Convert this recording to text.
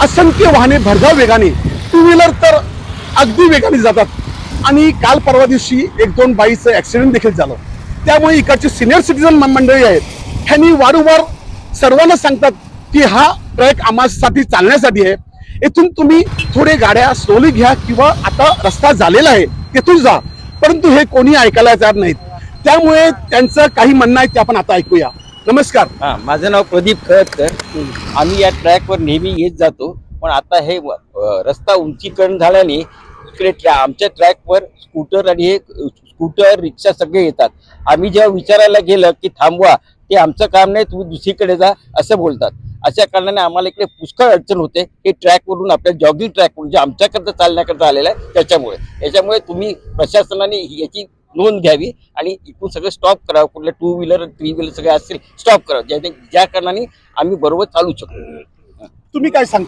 असंख्य वाहने भरधाव वेगाने, टू व्हीलर तर अगदी वेगाने जातात आणि काल परवा दिवशी एक दोन बाईचं ऍक्सिडेंट देखील झालं. त्यामुळे इकडचे सिनियर सिटीजन मंडळी आहेत, ह्यांनी वारंवार सर्वांना सांगतात की हा ट्रॅक आम्हासाठी चालण्यासाठी आहे, इथून तुम्ही थोडे गाड्या स्लोली घ्या किंवा आता रस्ता झालेला आहे तिथून जा. परंतु हे कोणी ऐकायला तयार नाहीत. त्यामुळे त्यांचं काही म्हणणं आहे ते आपण आता ऐकूया. नमस्कार. माझं नाव प्रदीप खळदकर. आम्ही या ट्रॅकवर नेहमी येत जातो, पण आता हे रस्ता उंचीकरण झाल्याने इकडे आमच्या ट्रॅकवर स्कूटर आणि हे स्कूटर रिक्षा सगळे येतात. आम्ही जेव्हा विचारायला गेलं की थांबवा, ते आमचं काम नाही, तुम्ही दुसरीकडे जा असं बोलतात. अशा कारणाने आम्हाला इकडे पुष्कळ अडचण होते. हे ट्रॅकवरून आपल्या जॉगिंग ट्रॅकवरून जे आमच्याकडचं चालण्याकरता आलेलं आहे त्याच्यामुळे तुम्ही प्रशासनाने याची नोंद घ्यावी आणि इथून सगळं स्टॉप करावं. कुठले टू व्हीलर थ्री व्हीलर सगळे असतील स्टॉप करावं, ज्या कारणाने आम्ही बरोबर चालू शकतो. तुम्ही काय सांगता?